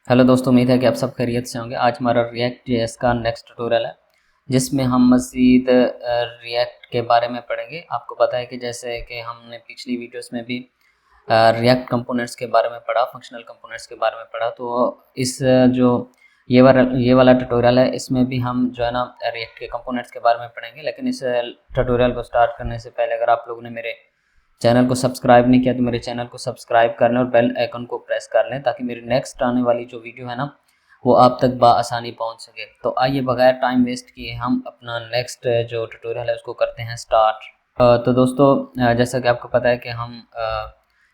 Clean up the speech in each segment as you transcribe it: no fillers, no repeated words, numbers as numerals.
Hello दोस्तों, उम्मीद है कि आप सब खैरियत से होंगे। आज हमारा रिएक्ट जेएस का नेक्स्ट ट्यूटोरियल है जिसमें हम मज़ीद रिएक्ट के बारे में पढ़ेंगे। आपको पता है कि जैसे कि हमने पिछली वीडियोस में भी रिएक्ट कंपोनेंट्स के बारे में पढ़ा, फंक्शनल कंपोनेंट्स के बारे में पढ़ा। तो इस जो ये वाला ट्यूटोरियल है, इसमें भी हम जो है ना रिएक्ट के कंपोनेंट्स के बारे में पढ़ेंगे। लेकिन इस ट्यूटोरियल को स्टार्ट करने से पहले अगर आप लोगों ने मेरे चैनल को सब्सक्राइब नहीं किया तो मेरे चैनल को सब्सक्राइब कर लें और बेल आइकन को प्रेस कर लें ताकि मेरी नेक्स्ट आने वाली जो वीडियो है ना वो आप तक बआसानी पहुंच सके। तो आइए बगैर टाइम वेस्ट किए हम अपना नेक्स्ट जो ट्यूटोरियल है उसको करते हैं स्टार्ट। तो दोस्तों, जैसा कि आपको पता है कि हम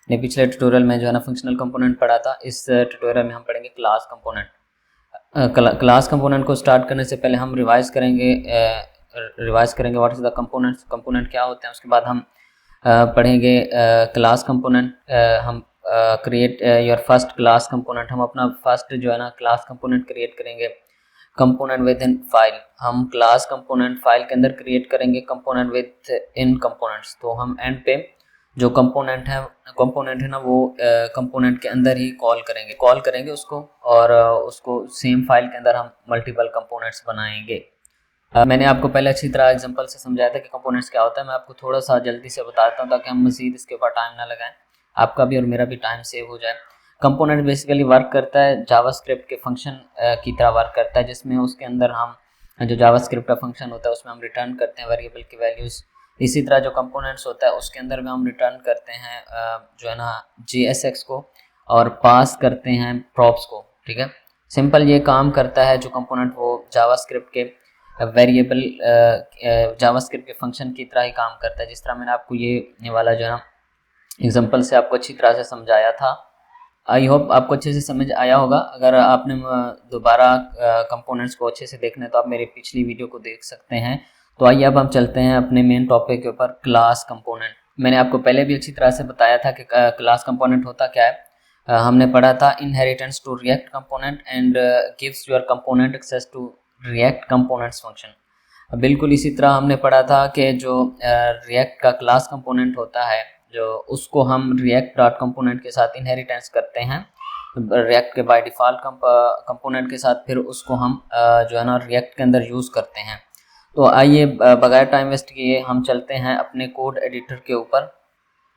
ने पिछले ट्यूटोरियल में जो है ना फंक्शनल कंपोनेंट पढ़ा था। इस ट्यूटोरियल में हम पढ़ेंगे क्लास कंपोनेंट। क्लास कंपोनेंट को स्टार्ट करने से पहले हम रिवाइज करेंगे व्हाट इज़ द कंपोनेंट क्या होते हैं। उसके बाद हम पढ़ेंगे क्लास कंपोनेंट। हम create your first class component, हम अपना फर्स्ट जो है ना क्लास कंपोनेंट क्रिएट करेंगे। कंपोनेंट विद इन फाइल, हम क्लास कंपोनेंट फाइल के अंदर क्रिएट करेंगे। कंपोनेंट विद इन कंपोनेंट्स, तो हम एंड पे जो कंपोनेंट है ना वो कंपोनेंट के अंदर ही कॉल करेंगे उसको, और उसको सेम फाइल के अंदर हम मल्टीपल कंपोनेंट्स बनाएंगे। मैंने आपको पहले अच्छी तरह एग्जांपल से समझाया था कि कंपोनेंट्स क्या होता है। मैं आपको थोड़ा सा जल्दी से बताता हूँ ताकि हम मज़ीद इसके ऊपर टाइम ना लगाएं, आपका भी और मेरा भी टाइम सेव हो जाए। कंपोनेंट बेसिकली वर्क करता है जावास्क्रिप्ट के फंक्शन की तरह वर्क करता है, जिसमें उसके अंदर हम जो जावास्क्रिप्ट का फंक्शन होता है उसमें हम रिटर्न करते हैं वेरिएबल की वैल्यूज़। इसी तरह जो कंपोनेंट्स होता है उसके अंदर में हम रिटर्न करते हैं जो है ना JSX को, और पास करते हैं प्रॉप्स को। ठीक है, सिंपल ये काम करता है जो कंपोनेंट, वो जावास्क्रिप्ट के वेरिएबल जावास्क्रिप्ट के फंक्शन की तरह ही काम करता है, जिस तरह मैंने आपको ये वाला जो है ना एग्जांपल से आपको अच्छी तरह से समझाया था। आई होप आपको अच्छे से समझ आया होगा। अगर आपने दोबारा कंपोनेंट्स को अच्छे से देखना है तो आप मेरी पिछली वीडियो को देख सकते हैं। तो आइए अब हम चलते हैं अपने मेन टॉपिक के ऊपर, क्लास कंपोनेंट। मैंने आपको पहले भी अच्छी तरह से बताया था कि क्लास कंपोनेंट होता क्या है। हमने पढ़ा था inheritance to react component and gives your component access to react components function. बिल्कुल इसी तरह हमने पढ़ा था कि जो रिएक्ट का क्लास कंपोनेंट होता है, जो उसको हम रिएक्ट डॉट कंपोनेंट के साथ इनहेरिटेंस करते हैं रिएक्ट के बाय डिफ़ॉल्ट कंपोनेंट के साथ, फिर उसको हम जो है ना रिएक्ट के अंदर यूज़ करते हैं। तो आइए बगैर टाइम वेस्ट किए हम चलते हैं अपने कोड एडिटर के ऊपर,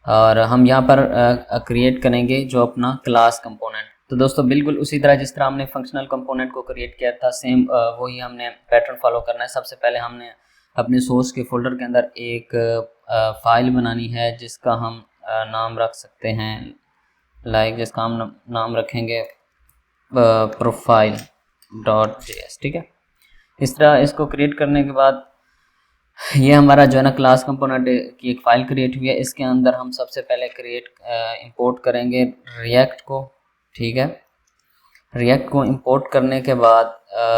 और हम यहाँ पर क्रिएट करेंगे जो अपना क्लास कंपोनेंट। तो दोस्तों, बिल्कुल उसी तरह जिस तरह हमने फंक्शनल कंपोनेंट को क्रिएट किया था, सेम वही हमने पैटर्न फॉलो करना है। सबसे पहले हमने अपने सोर्स के फोल्डर के अंदर एक फाइल बनानी है जिसका हम नाम रख सकते हैं, जिसका हम नाम रखेंगे profile.js। ठीक है, इस तरह इसको क्रिएट करने के बाद ये हमारा जो है ना क्लास कंपोनेंट की एक फ़ाइल क्रिएट हुई है। इसके अंदर हम सबसे पहले इंपोर्ट करेंगे रिएक्ट को। ठीक है, रिएक्ट को इंपोर्ट करने के बाद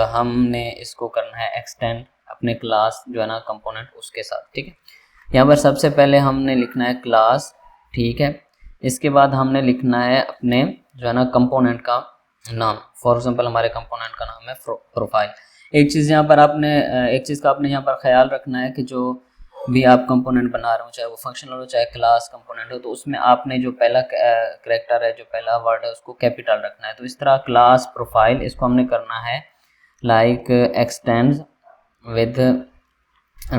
हमने इसको करना है एक्सटेंड अपने क्लास जो है ना कंपोनेंट उसके साथ। ठीक है, यहाँ पर सबसे पहले हमने लिखना है क्लास। ठीक है, इसके बाद हमने लिखना है अपने जो है ना कंपोनेंट का नाम। फॉर एग्जांपल हमारे कंपोनेंट का नाम है प्रोफाइल। एक चीज़ का आपने यहाँ पर ख्याल रखना है कि जो भी आप कंपोनेंट बना रहे हो, चाहे वो फंक्शनल हो चाहे क्लास कंपोनेंट हो, तो उसमें आपने जो पहला कैरेक्टर है, जो पहला वर्ड है, उसको कैपिटल रखना है। तो इस तरह क्लास प्रोफाइल, इसको हमने करना है like extend with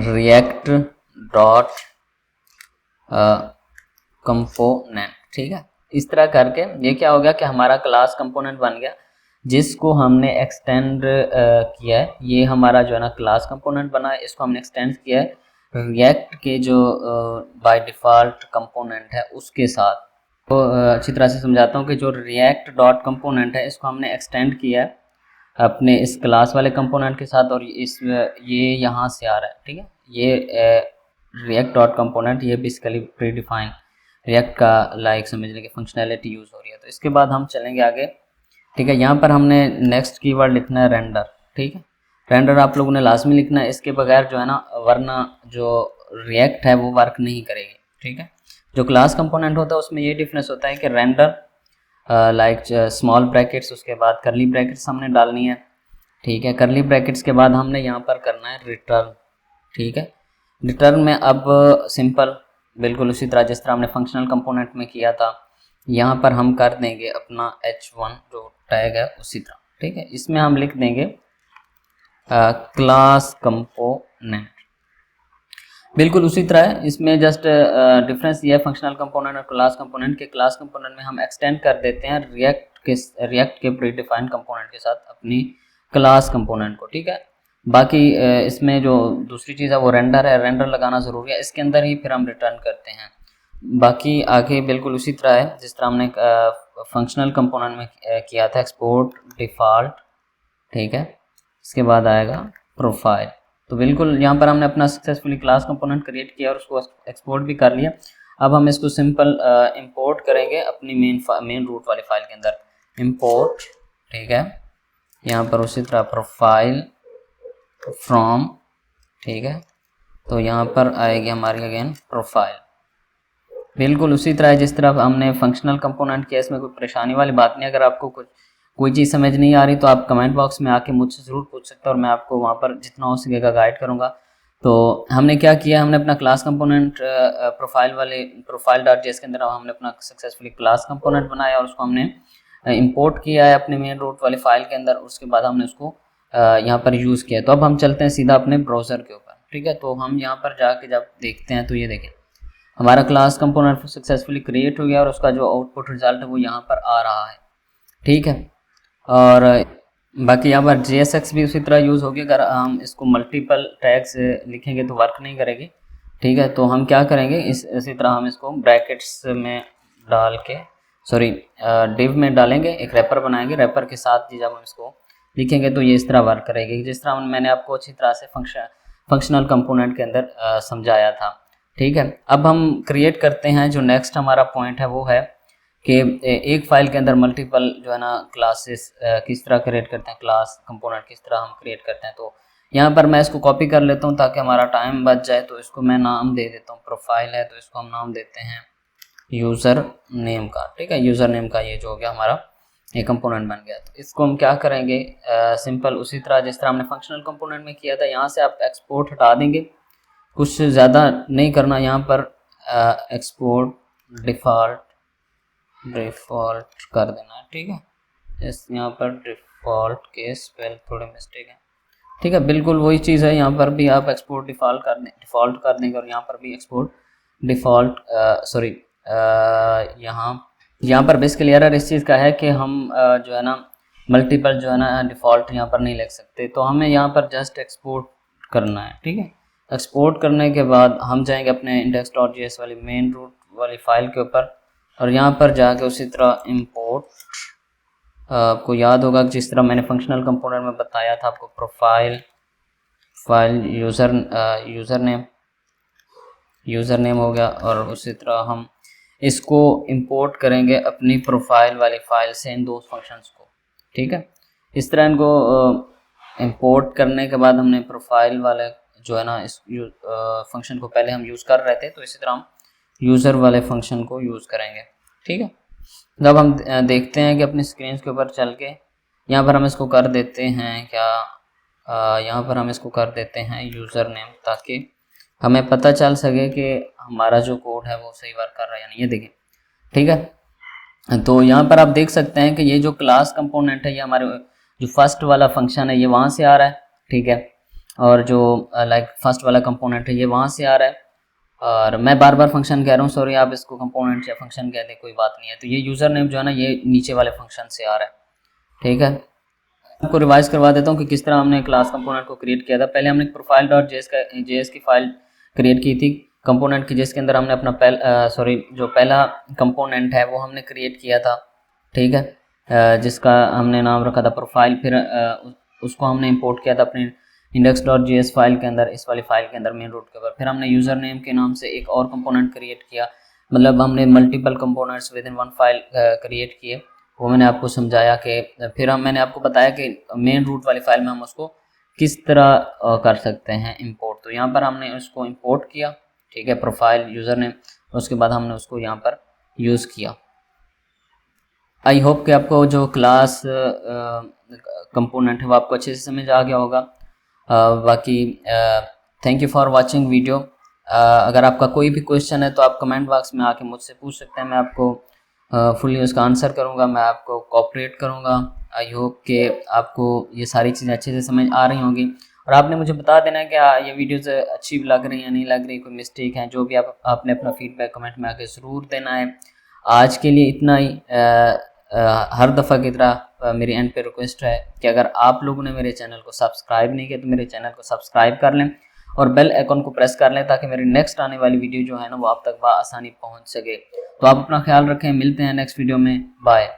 react dot component. ठीक है, इस तरह करके ये क्या हो गया कि हमारा क्लास कंपोनेंट बन गया जिसको हमने एक्सटेंड किया है। ये हमारा जो है ना क्लास कंपोनेंट बना है, इसको हमने एक्सटेंड किया है रिएक्ट के जो बाय डिफ़ॉल्ट कंपोनेंट है उसके साथ। तो अच्छी तरह से समझाता हूँ कि जो रिएक्ट डॉट कंपोनेंट है इसको हमने एक्सटेंड किया है अपने इस क्लास वाले कंपोनेंट के साथ, और ये यहाँ से आ रहा है। ठीक है, ये रिएक्ट डॉट कंपोनेंट ये बेसिकली प्री डिफाइन रिएक्ट का समझने की फंक्शनैलिटी यूज़ हो रही है। तो इसके बाद हम चलेंगे आगे। ठीक है, यहाँ पर हमने नेक्स्ट कीवर्ड लिखना है रेंडर। ठीक है, रेंडर आप लोगों ने लाजमी लिखना है, इसके बगैर जो है ना वरना जो रिएक्ट है वो वर्क नहीं करेगी। ठीक है, जो क्लास कंपोनेंट होता है उसमें ये डिफरेंस होता है कि रेंडर स्मॉल ब्रैकेट्स, उसके बाद करली ब्रैकेट्स हमने डालनी है। ठीक है, करली ब्रैकेट्स के बाद हमने यहाँ पर करना है रिटर्न। ठीक है, रिटर्न में अब सिंपल बिल्कुल उसी तरह जिस तरह हमने फंक्शनल कंपोनेंट में किया था, यहाँ पर हम कर देंगे अपना h1 जो टैग है उसी तरह, ठीक है। इसमें हम लिख देंगे क्लास कंपोनेंट, बिल्कुल उसी तरह है। इसमें जस्ट डिफरेंस ये है फंक्शनल कंपोनेंट और क्लास कंपोनेंट के। क्लास कंपोनेंट में हम एक्सटेंड कर देते हैं रिएक्ट के प्री डिफाइंड कंपोनेंट के साथ अपनी क्लास कंपोनेंट को, ठीक है। बाकी इसमें जो दूसरी चीज़ है वो रेंडर है, रेंडर लगाना ज़रूरी है, इसके अंदर ही फिर हम रिटर्न करते हैं। बाकी आगे बिल्कुल उसी तरह है जिस तरह हमने फंक्शनल कंपोनेंट में किया था, एक्सपोर्ट डिफ़ॉल्ट, ठीक है। इसके बाद आएगा प्रोफाइल। तो बिल्कुल यहाँ पर हमने अपना सक्सेसफुली क्लास कंपोनेंट क्रिएट किया और उसको एक्सपोर्ट भी कर लिया। अब हम इसको सिंपल इंपोर्ट करेंगे अपनी मेन रूट वाली फाइल के अंदर, इंपोर्ट, ठीक है। यहाँ पर उसी तरह प्रोफाइल फ्रॉम, ठीक है। तो यहाँ पर आएगी हमारी अगेन प्रोफाइल, बिल्कुल उसी तरह जिस तरह हमने फंक्शनल कंपोनेंट किया। इसमें कोई परेशानी वाली बात नहीं। अगर आपको कोई चीज़ समझ नहीं आ रही तो आप कमेंट बॉक्स में आके मुझसे ज़रूर पूछ सकते हो और मैं आपको वहाँ पर जितना हो सकेगा गाइड करूँगा। तो हमने क्या किया, हमने अपना class component profile dot JS के अंदर हमने अपना सक्सेसफुली क्लास कंपोनेंट बनाया और उसको हमने इंपोर्ट किया है अपने मेन रूट वाली फाइल के अंदर। उसके बाद हमने उसको यहाँ पर यूज़ किया। तो अब हम चलते हैं सीधा अपने ब्राउज़र के ऊपर, ठीक है। तो हम यहाँ पर जाके जब देखते हैं तो ये देखें हमारा क्लास कंपोनेंट सक्सेसफुली क्रिएट हो गया और उसका जो आउटपुट रिजल्ट है वो यहाँ पर आ रहा है, ठीक है। और बाकी यहाँ पर JSX भी उसी तरह यूज़ होगी। अगर हम इसको मल्टीपल टैग्स लिखेंगे तो वर्क नहीं करेगी, ठीक है। तो हम क्या करेंगे, इसी तरह हम इसको ब्रैकेट्स में डाल के डिव में डालेंगे, एक रैपर बनाएंगे, रैपर के साथ जब हम इसको लिखेंगे तो ये इस तरह वर्क करेगी जिस तरह मैंने आपको अच्छी तरह से फंक्शनल कंपोनेंट के अंदर समझाया था, ठीक है। अब हम क्रिएट करते हैं, जो नेक्स्ट हमारा पॉइंट है वो है कि एक फाइल के अंदर मल्टीपल जो है ना क्लासेस किस तरह क्रिएट करते हैं, क्लास कंपोनेंट किस तरह हम क्रिएट करते हैं। तो यहाँ पर मैं इसको कॉपी कर लेता हूँ ताकि हमारा टाइम बच जाए। तो इसको मैं नाम दे देता हूँ, प्रोफाइल है तो इसको हम नाम देते हैं यूज़र नेम का, ठीक है। यूज़र नेम का ये जो हो गया हमारा ये कंपोनेंट बन गया। तो इसको हम क्या करेंगे, सिंपल उसी तरह जिस तरह हमने फंक्शनल कंपोनेंट में किया था, यहाँ से आप एक्सपोर्ट हटा देंगे, कुछ ज़्यादा नहीं करना। यहाँ पर एक्सपोर्ट डिफ़ॉल्ट कर देना है, ठीक है। इस यहाँ पर डिफ़ॉल्ट के स्पेल थोड़े मिस्टेक है, ठीक है। बिल्कुल वही चीज़ है, यहाँ पर भी आप एक्सपोर्ट डिफ़ॉल्ट कर देंगे और यहाँ पर भी एक्सपोर्ट डिफ़ॉल्ट यहाँ पर बेसिकली एरर इस चीज़ का है कि हम जो है ना मल्टीपल जो है ना डिफ़ॉल्ट यहाँ पर नहीं लिख सकते। तो हमें यहाँ पर जस्ट एक्सपोर्ट करना है, ठीक है। एक्सपोर्ट करने के बाद हम जाएंगे अपने index.js वाली मेन रूट वाली फाइल के ऊपर और यहाँ पर जाके उसी तरह इंपोर्ट, आपको याद होगा जिस तरह मैंने फंक्शनल कंपोनेंट में बताया था आपको, प्रोफाइल फाइल यूज़र नेम हो गया और उसी तरह हम इसको इंपोर्ट करेंगे अपनी प्रोफाइल वाली फाइल से इन दो फंक्शंस को, ठीक है। इस तरह इनको इंपोर्ट करने के बाद हमने प्रोफाइल वाले जो है ना इस फंक्शन को पहले हम यूज़ कर रहे थे, तो इसी तरह हम यूज़र वाले फंक्शन को यूज़ करेंगे, ठीक है। जब हम देखते हैं कि अपनी स्क्रीन के ऊपर चल के यहाँ पर हम इसको कर देते हैं क्या, यहाँ पर हम इसको कर देते हैं यूज़र नेम, ताकि हमें पता चल सके कि हमारा जो कोड है वो सही वर्क कर रहा है या नहीं। ये देखिए, ठीक है। तो यहाँ पर आप देख सकते हैं कि ये जो क्लास कंपोनेंट है ये हमारे जो फर्स्ट वाला फंक्शन है ये वहाँ से आ रहा है, ठीक है। और जो फर्स्ट वाला कंपोनेंट है ये वहाँ से आ रहा है। और मैं बार बार फंक्शन कह रहा हूँ, सॉरी, आप इसको कंपोनेंट या फंक्शन कह दें, कोई बात नहीं है। तो ये यूज़र नेम जो है ना ये नीचे वाले फंक्शन से आ रहा है, ठीक है। आपको रिवाइज करवा देता हूँ कि किस तरह हमने क्लास कंपोनेंट को क्रिएट किया था। पहले हमने प्रोफाइल डॉट जेएस की फाइल क्रिएट की थी कंपोनेंट की, जिसके अंदर हमने अपना जो पहला कंपोनेंट है वो हमने क्रिएट किया था, ठीक है, जिसका हमने नाम रखा था प्रोफाइल। फिर उसको हमने इंपोर्ट किया था अपनी index.js फाइल के अंदर, इस वाली फाइल के अंदर मेन रूट के ऊपर। फिर हमने यूज़र नेम के नाम से एक और कंपोनेंट क्रिएट किया, मतलब हमने multiple components with in one file create किए, वो मैंने आपको समझाया कि फिर मैंने आपको बताया कि मेन रूट वाली फाइल में हम उसको किस तरह कर सकते हैं इंपोर्ट। तो यहाँ पर हमने उसको इंपोर्ट किया, ठीक है, प्रोफाइल यूज़र नेम, उसके बाद हमने उसको यहाँ पर यूज़ किया। आई होप कि आपको जो क्लास कंपोनेंट है वो आपको अच्छे से समझ आ गया होगा। बाकी thank you for watching video. अगर आपका कोई भी क्वेश्चन है तो आप कमेंट बॉक्स में आके मुझसे पूछ सकते हैं, मैं आपको फुली उसका आंसर करूँगा, मैं आपको कोऑपरेट करूँगा। आई होप कि आपको ये सारी चीज़ें अच्छे से समझ आ रही होंगी, और आपने मुझे बता देना कि ये वीडियोज़ अच्छी लग रही हैं या नहीं लग रही, कोई मिस्टेक है, जो भी आपने अपना फीडबैक कमेंट में आके ज़रूर देना है। आज के लिए इतना ही। हर दफ़ा की तरह मेरी एंड पे रिक्वेस्ट है कि अगर आप लोगों ने मेरे चैनल को सब्सक्राइब नहीं किया तो मेरे चैनल को सब्सक्राइब कर लें और बेल आइकन को प्रेस कर लें, ताकि मेरी नेक्स्ट आने वाली वीडियो जो है ना वो आप तक बआसानी पहुंच सके। तो आप अपना ख्याल रखें, मिलते हैं नेक्स्ट वीडियो में, बाय।